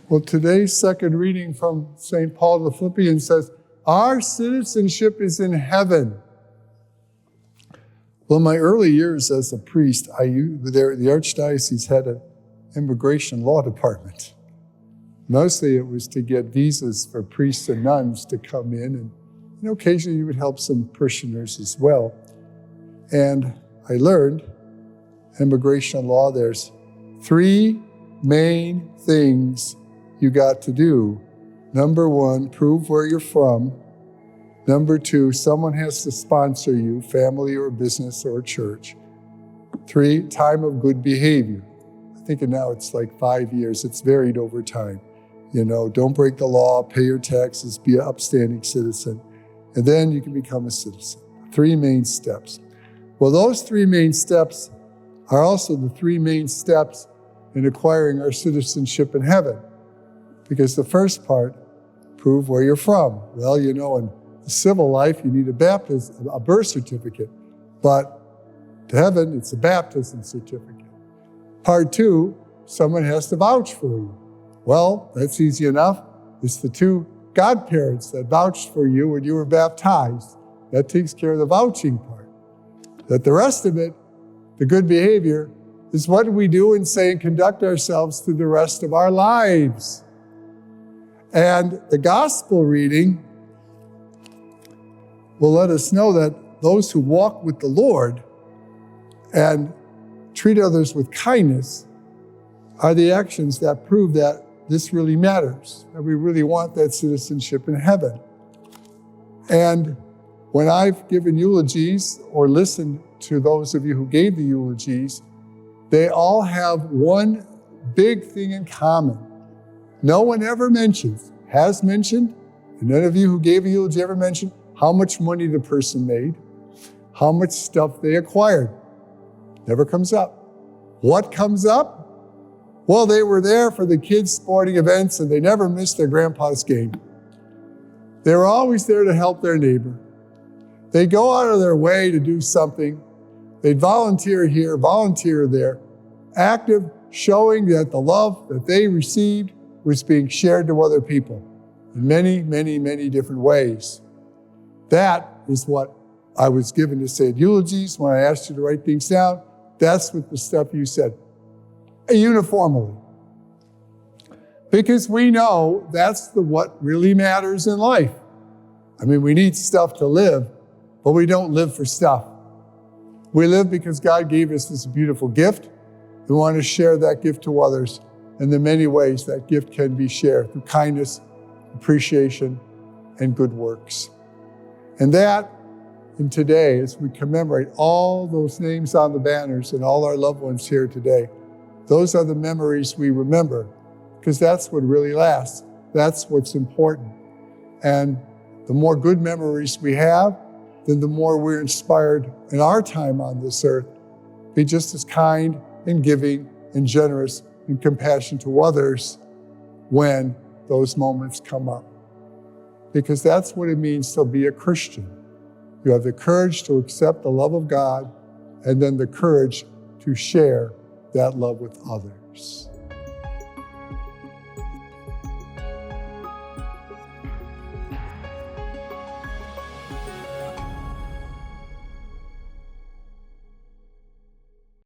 Well, today's second reading from St. Paul to the Philippians says, our citizenship is in heaven. Well, in my early years as a priest, the Archdiocese had an immigration law department. Mostly it was to get visas for priests and nuns to come in, and occasionally you would help some parishioners as well. And I learned immigration law, there's 3 main things you got to do. Number 1, prove where you're from. Number 2, someone has to sponsor you, family or business or church. 3, time of good behavior. I think now it's like 5 years. It's varied over time. Don't break the law, pay your taxes, be an upstanding citizen. And then you can become a citizen. 3 main steps. Well, those 3 main steps are also the 3 main steps in acquiring our citizenship in heaven. Because the first part, prove where you're from. Well, in the civil life, you need a birth certificate. But to heaven, it's a baptism certificate. Part 2, someone has to vouch for you. Well, that's easy enough. It's the 2 godparents that vouched for you when you were baptized. That takes care of the vouching part. But the rest of it, the good behavior, is what we do and say and conduct ourselves through the rest of our lives. And the gospel reading will let us know that those who walk with the Lord and treat others with kindness are the actions that prove that this really matters, that we really want that citizenship in heaven. And when I've given eulogies or listened to those of you who gave the eulogies, they all have one big thing in common. No one ever has mentioned, and none of you who gave a eulogy ever mentioned how much money the person made, how much stuff they acquired. Never comes up. What comes up? Well, they were there for the kids' sporting events and they never missed their grandpa's game. They were always there to help their neighbor. They go out of their way to do something. They'd volunteer here, volunteer there, active, showing that the love that they received was being shared to other people in many, many, many different ways. That is what I was given to say at eulogies when I asked you to write things down. That's what the stuff you said, uniformly. Because we know that's what really matters in life. We need stuff to live, but we don't live for stuff. We live because God gave us this beautiful gift. We want to share that gift to others in the many ways that gift can be shared through kindness, appreciation, and good works. And that, in today, as we commemorate all those names on the banners and all our loved ones here today, those are the memories we remember, because that's what really lasts. That's what's important. And the more good memories we have, then the more we're inspired in our time on this earth. Be just as kind and giving and generous and compassionate to others when those moments come up. Because that's what it means to be a Christian. You have the courage to accept the love of God and then the courage to share that love with others.